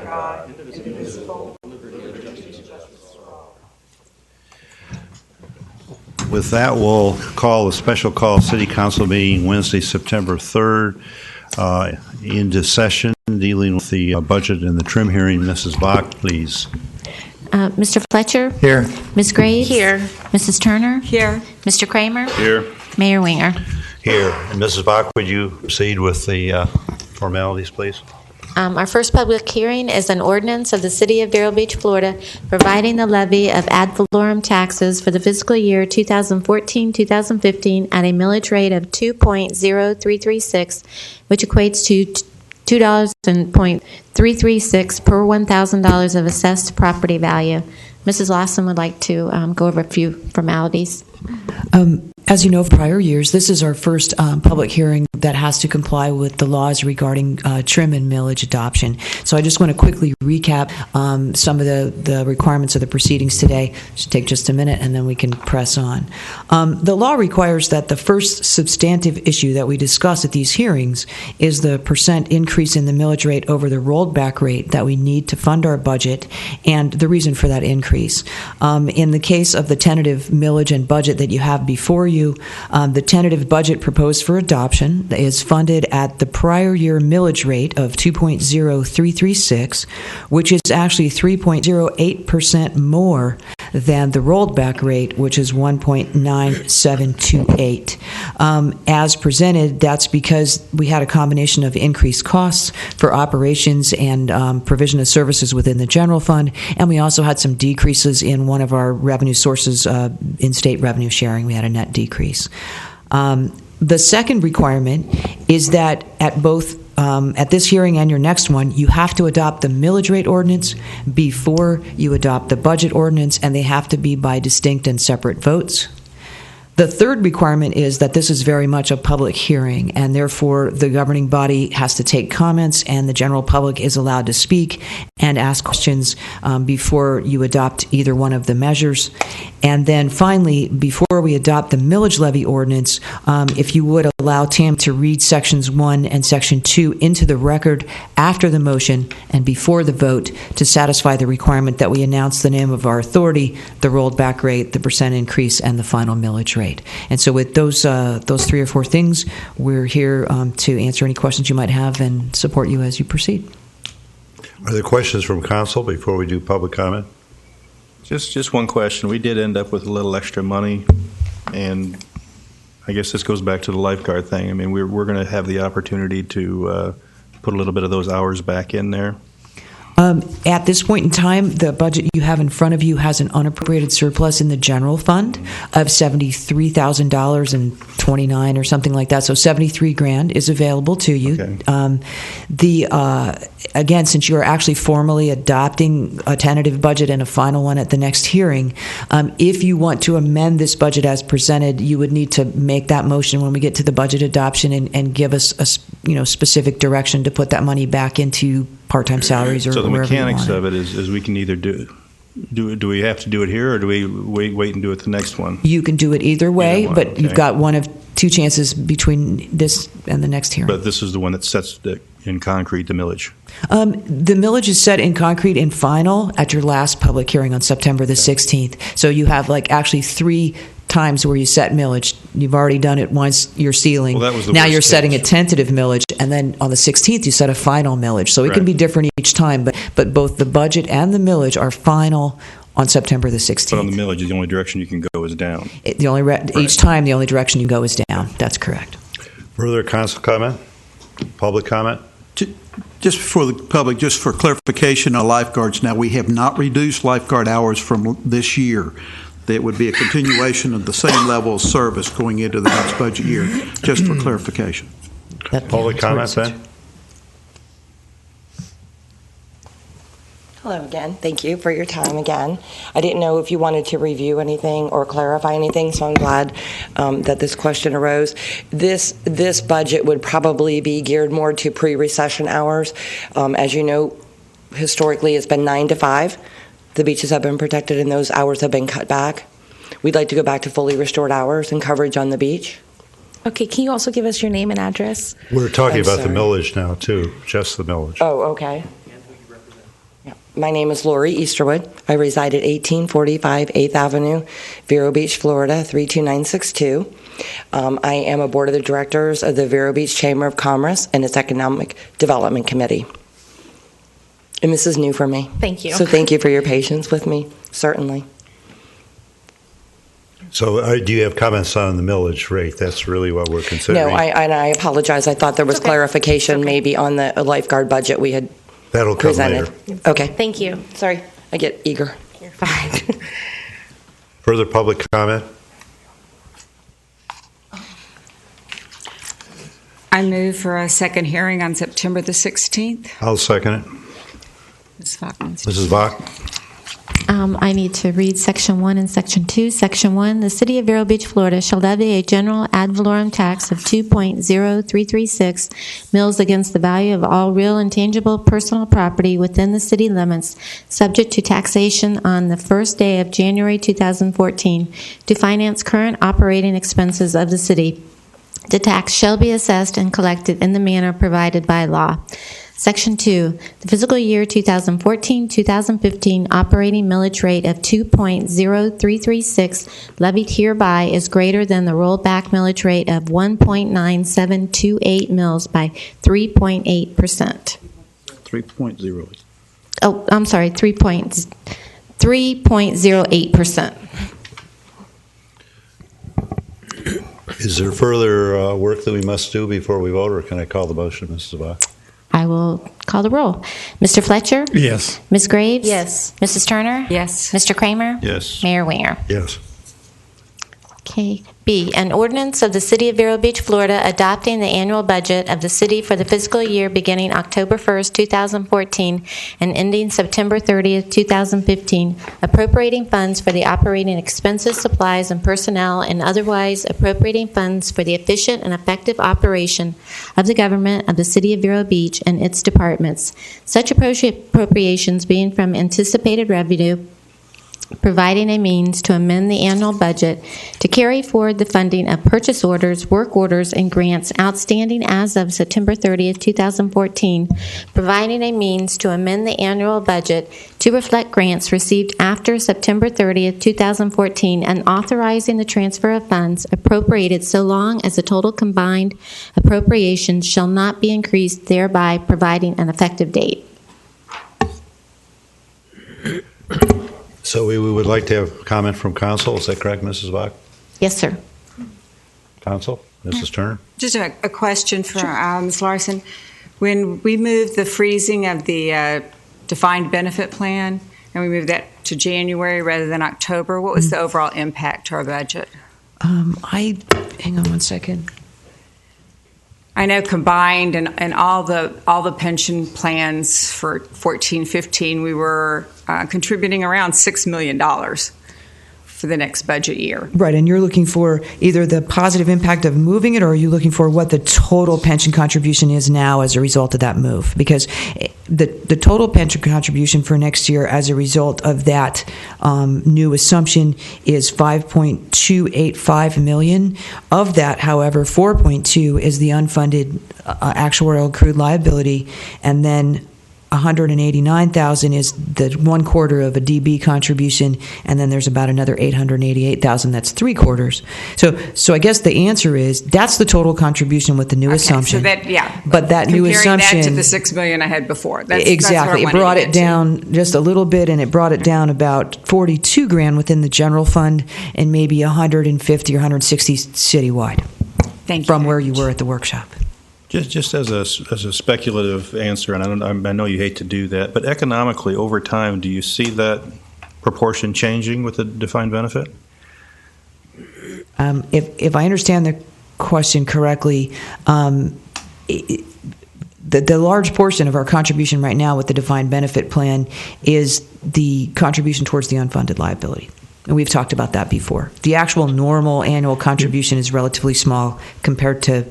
God, indivisible, with liberty and justice for all. With that, we'll call a special call city council meeting Wednesday, September 3rd into session dealing with the budget and the trim hearing. Mrs. Bach, please. Mr. Fletcher? Here. Ms. Graves? Here. Mrs. Turner? Here. Mr. Kramer? Here. Mayor Winger? Here. And Mrs. Bach, would you proceed with the formalities, please? Our first public hearing is an ordinance of the City of Vero Beach, Florida, providing the levy of ad valorem taxes for the fiscal year 2014-2015 at a millage rate of 2.0336, which equates to $2.336 per $1,000 of assessed property value. Mrs. Lawson would like to go over a few formalities. As you know, of prior years, this is our first public hearing that has to comply with the laws regarding trim and millage adoption. So I just want to quickly recap some of the requirements of the proceedings today. It should take just a minute, and then we can press on. The law requires that the first substantive issue that we discuss at these hearings is the percent increase in the millage rate over the rolled back rate that we need to fund our budget, and the reason for that increase. In the case of the tentative millage and budget that you have before you, the tentative budget proposed for adoption is funded at the prior year millage rate of 2.0336, which is actually 3.08% more than the rolled back rate, which is 1.9728. As presented, that's because we had a combination of increased costs for operations and provision of services within the general fund, and we also had some decreases in one of our revenue sources in state revenue sharing. We had a net decrease. The second requirement is that at both at this hearing and your next one, you have to adopt the millage rate ordinance before you adopt the budget ordinance, and they have to be by distinct and separate votes. The third requirement is that this is very much a public hearing, and therefore the governing body has to take comments, and the general public is allowed to speak and ask questions before you adopt either one of the measures. And then finally, before we adopt the millage levy ordinance, if you would allow Tam to read sections 1 and section 2 into the record after the motion and before the vote to satisfy the requirement that we announce the name of our authority, the rolled back rate, the percent increase, and the final millage rate. And so with those 3 or 4 things, we're here to answer any questions you might have and support you as you proceed. Are there questions from council before we do public comment? Just one question. We did end up with a little extra money, and I guess this goes back to the lifeguard thing. I mean, we're going to have the opportunity to put a little bit of those hours back in there. At this point in time, the budget you have in front of you has an unappropriated surplus in the general fund of $73,029 or something like that. So $73,000 is available to you. Okay. Again, since you are actually formally adopting a tentative budget and a final one at the next hearing, if you want to amend this budget as presented, you would need to make that motion when we get to the budget adoption and give us a specific direction to put that money back into part-time salaries or so the wherever mechanics you want of it is we can either do we have to do it here, or do we wait and do it the next one? You can do it either way, but okay. You've got one of 2 chances between this and the next hearing. But this is the one that sets in concrete the millage. The millage is set in concrete and final at your last public hearing on September the 16th. So you have actually 3 times where you set millage. You've already done it once, you're sealing. Well, that was the now worst you're case. setting a tentative millage, and then on the 16th you set a final millage. So it can be different each time, but both the budget and the millage are final on September the 16th. But on the millage, the only direction you can go is down. Each time the only direction you go is down. That's correct. Further council comment? Public comment? Just for the public, just for clarification on lifeguards, now we have not reduced lifeguard hours from this year. That would be a continuation of the same level of service going into the next budget year, just for clarification. Public comment, Ben? Hello again. Thank you for your time again. I didn't know if you wanted to review anything or clarify anything, so I'm glad that this question arose. This budget would probably be geared more to pre-recession hours. As you know, historically it's been 9 to 5. The beaches have been protected and those hours have been cut back. We'd like to go back to fully restored hours and coverage on the beach. Okay, can you also give us your name and address? We're talking about the millage now, too, just the millage. Oh, okay. My name is Lori Easterwood. I reside at 1845 8th Avenue, Vero Beach, Florida, 32962. I am a board of the directors of the Vero Beach Chamber of Commerce and its Economic Development Committee. And this is new for me. Thank you. So thank you for your patience with me, certainly. So do you have comments on the millage rate? That's really what we're considering. No, I apologize. I thought there was Okay. clarification Okay. maybe on the lifeguard budget we had That'll come presented. later. Okay. Thank you. Sorry, I get eager. You're fine. Further public comment? I move for a second hearing on September the 16th. I'll second it. Ms. Falkman. Mrs. Bach? I need to read Section 1 and Section 2. Section 1, the City of Vero Beach, Florida shall levy a general ad valorem tax of 2.0336 mills against the value of all real and tangible personal property within the city limits, subject to taxation on the first day of January 2014 to finance current operating expenses of the city. The tax shall be assessed and collected in the manner provided by law. Section 2, the fiscal year 2014-2015 operating millage rate of 2.0336 levied hereby is greater than the rollback millage rate of 1.9728 mills by 3.8%. 3.0. Oh, I'm sorry, 3.08%. Is there further work that we must do before we vote, or can I call the motion, Mrs. Bach? I will call the roll. Mr. Fletcher? Yes. Ms. Graves? Yes. Mrs. Turner? Yes. Mr. Kramer? Yes. Mayor Winger? Yes. Okay. B, an ordinance of the City of Vero Beach, Florida, adopting the annual budget of the city for the fiscal year beginning October 1st, 2014, and ending September 30th, 2015, appropriating funds for the operating expenses, supplies, and personnel, and otherwise appropriating funds for the efficient and effective operation of the government of the City of Vero Beach and its departments. Such appropriations being from anticipated revenue, providing a means to amend the annual budget to carry forward the funding of purchase orders, work orders, and grants outstanding as of September 30th, 2014, providing a means to amend the annual budget to reflect grants received after September 30th, 2014, and authorizing the transfer of funds appropriated so long as the total combined appropriations shall not be increased, thereby providing an effective date. So we would like to have comment from council. Is that correct, Mrs. Bach? Yes, sir. Council? Mrs. Turner? Just a question for Ms. Larson. When we moved the freezing of the defined benefit plan, and we moved that to January rather than October, what was the overall impact to our budget? Hang on one second. I know combined and all the pension plans for 14-15, we were contributing around $6 million for the next budget year. Right, and you're looking for either the positive impact of moving it, or are you looking for what the total pension contribution is now as a result of that move? Because the total pension contribution for next year as a result of that new assumption is $5.285 million. Of that, however, 4.2 is the unfunded actuarial accrued liability, and then 189,000 is the 1/4 of a DB contribution, and then there's about another 888,000. That's 3/4. So I guess the answer is that's the total contribution with the new assumption. So that, yeah. But that new assumption, Comparing that to the $6 million I had before. Exactly. That's It brought it down just a little bit, and it brought it down about 42 grand within the general fund, and maybe 150 or 160 citywide. Thank you from very where you much. were at the workshop. Just as a speculative answer, and I know you hate to do that, but economically, over time, do you see that proportion changing with the defined benefit? If I understand the question correctly, the large portion of our contribution right now with the defined benefit plan is the contribution towards the unfunded liability. And we've talked about that before. The actual normal annual contribution is relatively small compared to,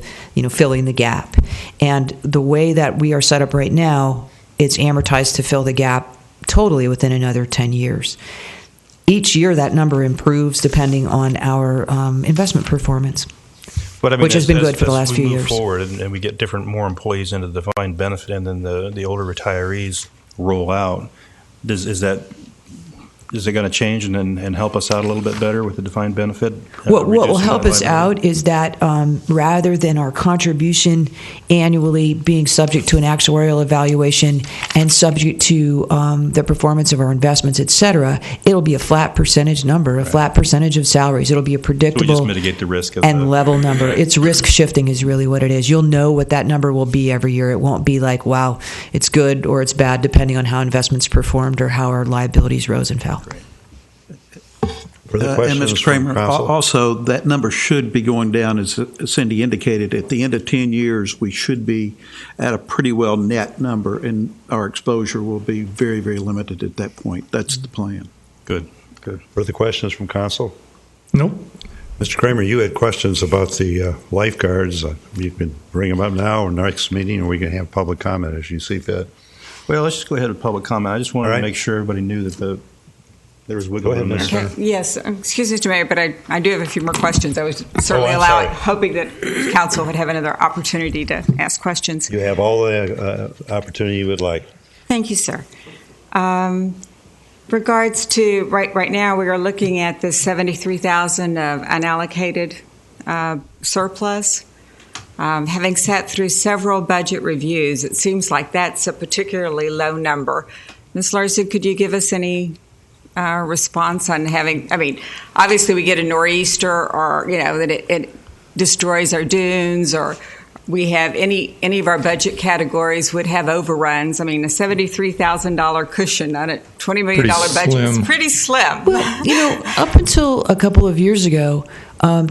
filling the gap. And the way that we are set up right now, it's amortized to fill the gap totally within another 10 years. Each year, that number improves depending on our investment performance, But I mean, which has been good for the last as few we move years. forward and we get more employees into the defined benefit, and then the older retirees roll out. Is it going to change and help us out a little bit better with the defined benefit? What will reducing help that us liability? out is that rather than our contribution annually being subject to an actuarial evaluation and subject to the performance of our investments, et cetera, it'll be a flat percentage number, a flat percentage of salaries. It'll be a So we predictable just mitigate the risk of and level number. It's risk shifting is really what it is. You'll know what that number will be every year. It won't be like, wow, it's good or it's bad, depending on how investments performed or how our liabilities rose and fell. Further And questions Mr. from Kramer, council? also, that number should be going down, as Cindy indicated. At the end of 10 years, we should be at a pretty well net number, and our exposure will be very, very limited at that point. That's the plan. Good. Further questions from council? Nope. Mr. Kramer, you had questions about the lifeguards. You can bring them up now or next meeting, or we can have public comment as you see fit. Well, let's just go ahead with public comment. I just wanted All right. to make sure everybody knew that there was wiggle Go room ahead, there. Ms. Yes, excuse me, Mr. Mayor, but I do have a few more questions. I was certainly I'm sorry. hoping that council would have another opportunity to ask questions. You have all the opportunity you would like. Thank you, sir. Regards to right now, we are looking at the 73,000 of unallocated surplus. Having sat through several budget reviews, it seems like that's a particularly low number. Ms. Larson, could you give us any response on having? I mean, obviously we get a nor'easter, or that it destroys our dunes, or we have any of our budget categories would have overruns. I mean, a $73,000 cushion on a $20 million budget is pretty slim. Well, up until a couple of years ago,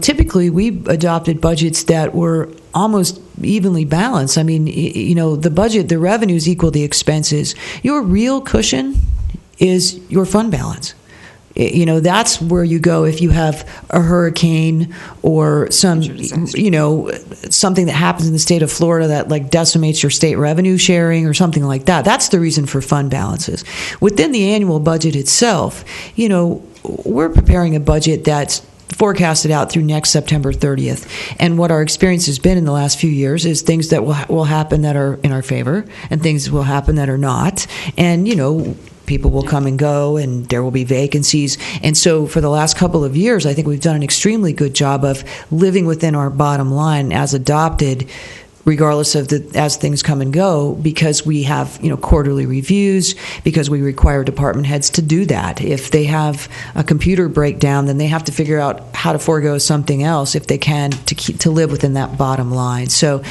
typically we adopted budgets that were almost evenly balanced. I mean, the budget, the revenues equal the expenses. Your real cushion is your fund balance. That's where you go if you have a hurricane or some, something that happens in the state of Florida that like decimates your state revenue sharing or something like that. That's the reason for fund balances. Within the annual budget itself, we're preparing a budget that's forecasted out through next September 30th. And what our experience has been in the last few years is things that will happen that are in our favor and things will happen that are not. And, people will come and go and there will be vacancies. And so for the last couple of years, I think we've done an extremely good job of living within our bottom line as adopted, regardless of as things come and go, because we have quarterly reviews, because we require department heads to do that. If they have a computer breakdown, then they have to figure out how to forego something else if they can to live within that bottom line. So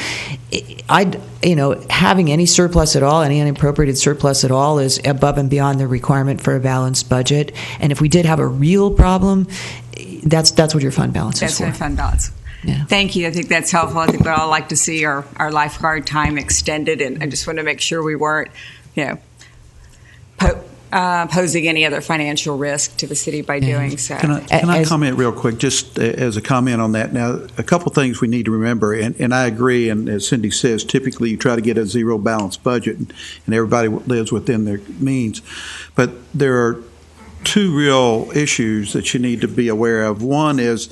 having any surplus at all, any unappropriated surplus at all, is above and beyond the requirement for a balanced budget. And if we did have a real problem, that's what your fund balance is for. That's my fund balance. Yeah. Thank you. I think that's helpful. I think we'd all like to see our lifeguard time extended, and I just want to make sure we weren't, posing any other financial risk to the city by doing so. Can I comment real quick, just as a comment on that? Now, a couple things we need to remember, and I agree, and as Cindy says, typically you try to get a zero balanced budget, and everybody lives within their means. But there are two real issues that you need to be aware of. One is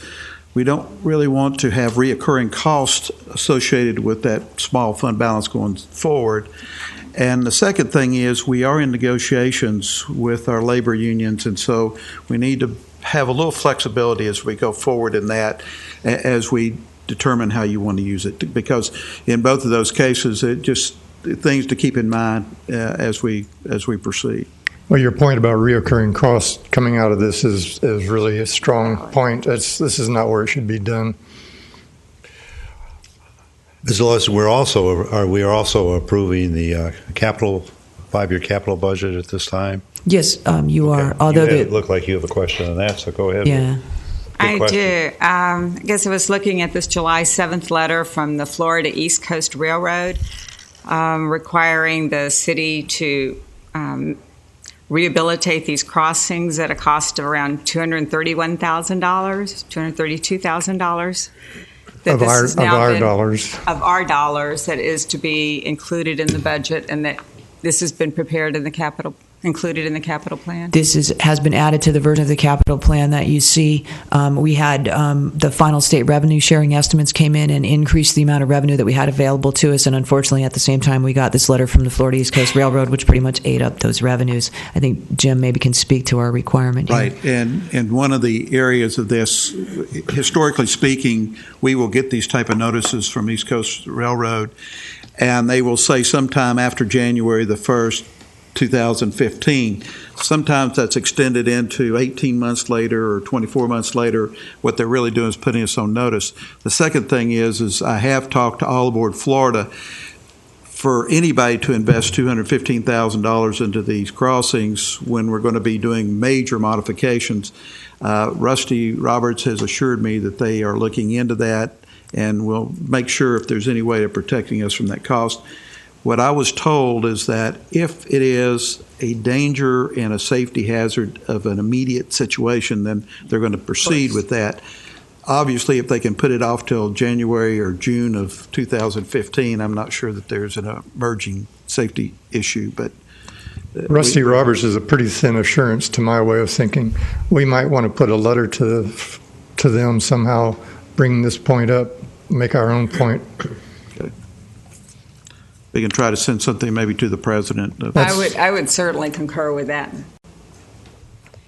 we don't really want to have reoccurring costs associated with that small fund balance going forward. And the second thing is we are in negotiations with our labor unions, and so we need to have a little flexibility as we go forward in that, as we determine how you want to use it. Because in both of those cases, it just things to keep in mind as we proceed. Well, your point about reoccurring costs coming out of this is really a strong point. This is not where it should be done. Ms. Lewis, we are also approving the 5-year capital budget at this time. Yes, you are. Okay. Although It looked like you have a question on that, so go ahead. yeah. I question. do. I guess I was looking at this July 7th letter from the Florida East Coast Railroad requiring the city to rehabilitate these crossings at a cost of around $231,000, $232,000. Of our dollars. Of our dollars that is to be included in the budget, and that this has been prepared in the capital, included in the capital plan? This has been added to the version of the capital plan that you see. We had the final state revenue sharing estimates came in and increased the amount of revenue that we had available to us, and unfortunately at the same time we got this letter from the Florida East Coast Railroad, which pretty much ate up those revenues. I think Jim maybe can speak to our requirement here. Right, and one of the areas of this, historically speaking, we will get these type of notices from East Coast Railroad, and they will say sometime after January the 1st, 2015. Sometimes that's extended into 18 months later or 24 months later. What they're really doing is putting us on notice. The second thing is I have talked to All Aboard Florida. For anybody to invest $215,000 into these crossings when we're going to be doing major modifications, Rusty Roberts has assured me that they are looking into that and will make sure if there's any way of protecting us from that cost. What I was told is that if it is a danger and a safety hazard of an immediate situation, then they're going to proceed with that. Obviously, if they can put it off till January or June of 2015, I'm not sure that there's an emerging safety issue. But Rusty Roberts is a pretty thin assurance to my way of thinking. We might want to put a letter to them somehow, bring this point up, make our own point. We can try to send something maybe to the president. I would certainly concur with that.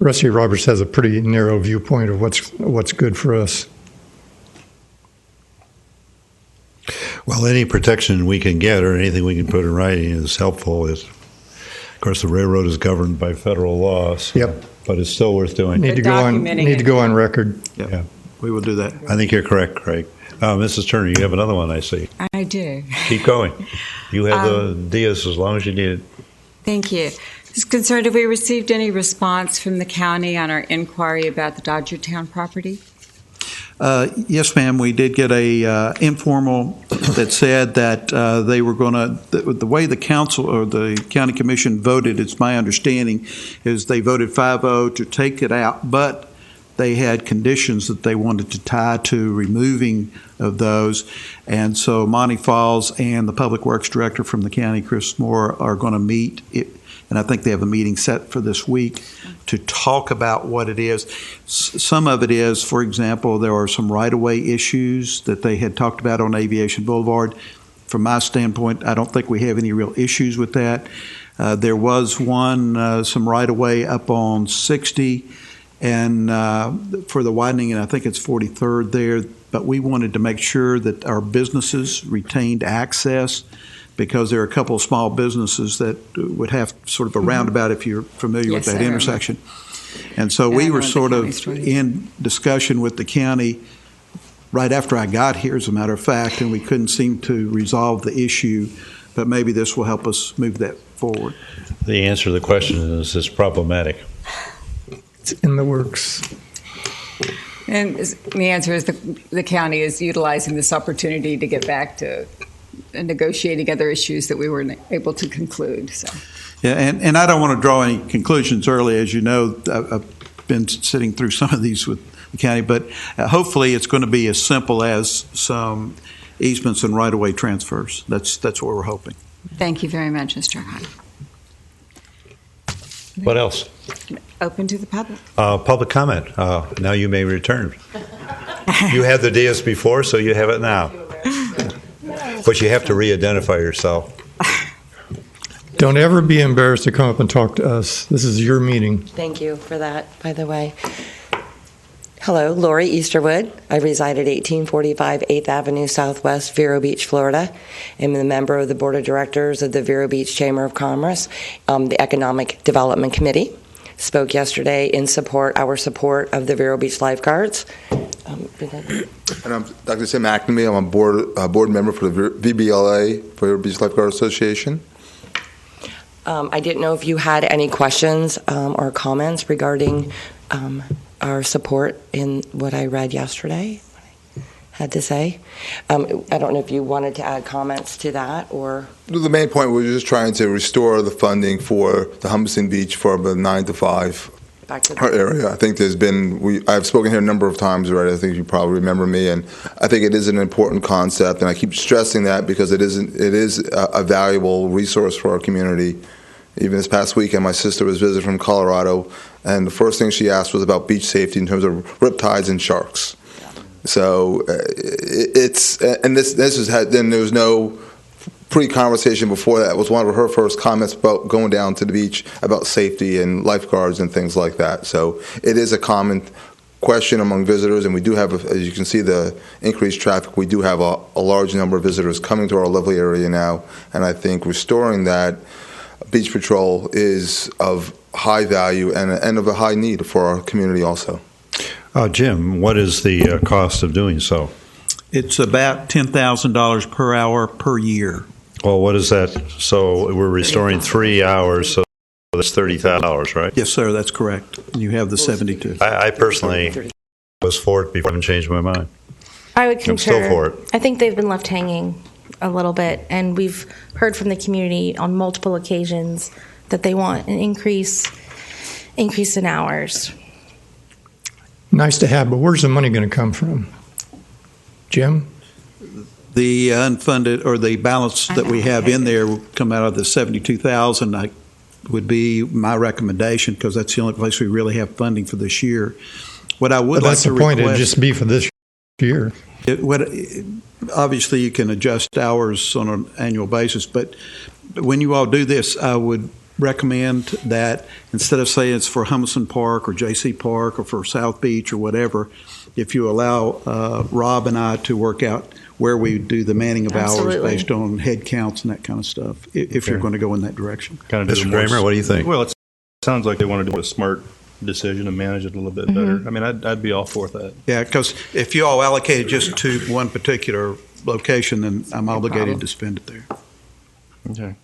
Rusty Roberts has a pretty narrow viewpoint of what's good for us. Well, any protection we can get or anything we can put in writing is helpful. Of course, the railroad is governed by federal laws. Yep. But it's still worth doing. Need to go on record. Yep. Yeah. We will do that. I think you're correct, Craig. Mrs. Turner, you have another one, I see. I do. Keep going. You have the Diaz as long as you need it. Thank you. Just concerned, have we received any response from the county on our inquiry about the Dodgertown property? Yes, ma'am. We did get a informal that said that they were going to, the way the council or the county commission voted, it's my understanding, is they voted 5-0 to take it out, but they had conditions that they wanted to tie to removing of those. And so Monty Falls and the Public Works Director from the county, Chris Moore, are going to meet, and I think they have a meeting set for this week to talk about what it is. Some of it is, for example, there are some right-of-way issues that they had talked about on Aviation Boulevard. From my standpoint, I don't think we have any real issues with that. There was some right-of-way up on 60, and for the widening, and I think it's 43rd there, but we wanted to make sure that our businesses retained access because there are a couple of small businesses that would have sort of a roundabout if you're familiar with that intersection. And so we were sort of in discussion with the county right after I got here, as a matter of fact, and we couldn't seem to resolve the issue, but maybe this will help us move that forward. The answer to the question is it's problematic. It's in the works. And the answer is the county is utilizing this opportunity to get back to negotiating other issues that we weren't able to conclude. So, yeah, and I don't want to draw any conclusions early. As you know, I've been sitting through some of these with the county, but hopefully it's going to be as simple as some easements and right-of-way transfers. That's what we're hoping. Thank you very much, Mr. Hunt. What else? Open to the public. Public comment. Now you may return. You had the Diaz before, so you have it now. But you have to re-identify yourself. Don't ever be embarrassed to come up and talk to us. This is your meeting. Thank you for that, by the way. Hello, Lori Easterwood. I reside at 1845 8th Avenue Southwest, Vero Beach, Florida. I'm a member of the Board of Directors of the Vero Beach Chamber of Commerce, the Economic Development Committee. Spoke yesterday in our support of the Vero Beach lifeguards. And I'm Dr. Sam McNamee. I'm a board member for the VBLA, Vero Beach Lifeguard Association. I didn't know if you had any questions or comments regarding our support in what I read yesterday, what I had to say. I don't know if you wanted to add comments to that or... The main point was just trying to restore the funding for the Humberstone Beach for the 9 to 5 back to Our area. I think I've spoken here a number of times already. I think you probably remember me, and I think it is an important concept, and I keep stressing that because it is a valuable resource for our community. Even this past weekend, my sister was visiting from Colorado, and the first thing she asked was about beach safety in terms of riptides and sharks. So then there was no pre-conversation before that. It was one of her first comments about going down to the beach about safety and lifeguards and things like that. So it is a common question among visitors, and we do have, as you can see, the increased traffic. We do have a large number of visitors coming to our lovely area now, and I think restoring that beach patrol is of high value and of a high need for our community also. Jim, what is the cost of doing so? It's about $10,000 per hour per year. Well, what is that? So we're restoring 3 hours, so that's $30,000, right? Yes, sir, that's correct. You have the 72. I personally was for it before I haven't changed my mind. I would concur. I'm still for it. I think they've been left hanging a little bit, and we've heard from the community on multiple occasions that they want an increase in hours. Nice to have, but where's the money going to come from? Jim? The unfunded, or the balance that we have in there will come out of the 72,000. Would be my recommendation, because that's the only place we really have funding for this year. What I would But like that's to the point, it'd request, just be for this year. obviously you can adjust hours on an annual basis, but when you all do this, I would recommend that instead of saying it's for Hummelson Park or J.C. Park or for South Beach or whatever, if you allow Rob and I to work out where we do the manning of Absolutely. hours based on head counts and that kind of stuff, if you're going to go in that direction. Kind of Mr. Kramer, what do you think? Well, it sounds like they want to do a smart decision and manage it a little bit better. I mean, I'd be all for that. Yeah, because if you all allocated just to one particular location, then I'm obligated to spend it there. Okay.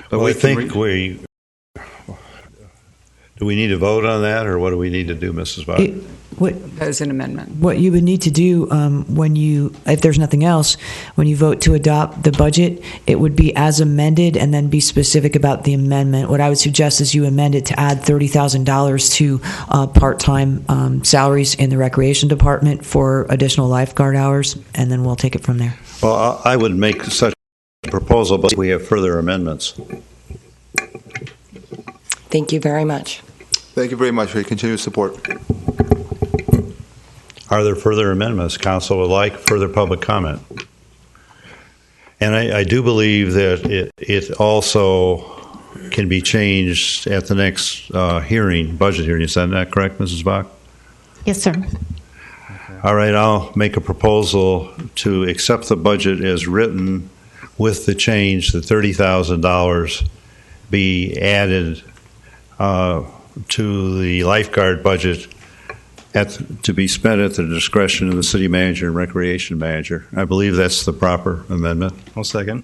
But Well, we I can think do we need to vote on that, or what do we need to do, Mrs. Bach? As an amendment. What you would need to do if there's nothing else, when you vote to adopt the budget, it would be as amended and then be specific about the amendment. What I would suggest is you amend it to add $30,000 to part-time salaries in the recreation department for additional lifeguard hours, and then we'll take it from there. Well, I would make such a proposal, but we have further amendments. Thank you very much. Thank you very much for your continued support. Are there further amendments council would like? Further public comment? And I do believe that it also can be changed at the next hearing, budget hearing. Is that not correct, Mrs. Bach? Yes, sir. All right, I'll make a proposal to accept the budget as written with the change that $30,000 be added to the lifeguard budget to be spent at the discretion of the city manager and recreation manager. I believe that's the proper amendment. I'll second.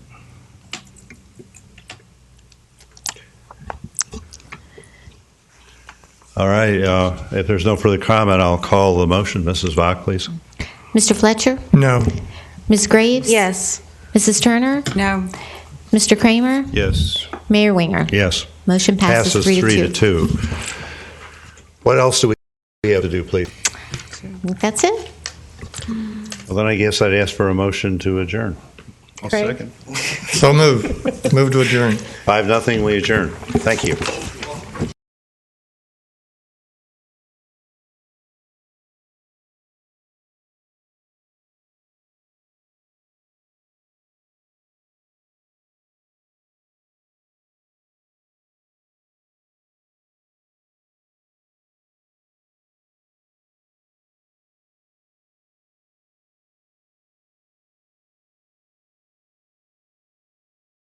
All right, if there's no further comment, I'll call the motion. Mrs. Bach, please. Mr. Fletcher? No. Ms. Graves? Yes. Mrs. Turner? No. Mr. Kramer? Yes. Mayor Winger? Yes. Motion passes 3 to 2. What else do we have to do, please? That's it. Well, then I guess I'd ask for a motion to adjourn. I'll Craig? second. So move. Move to adjourn. 5-0, we adjourn. Thank you.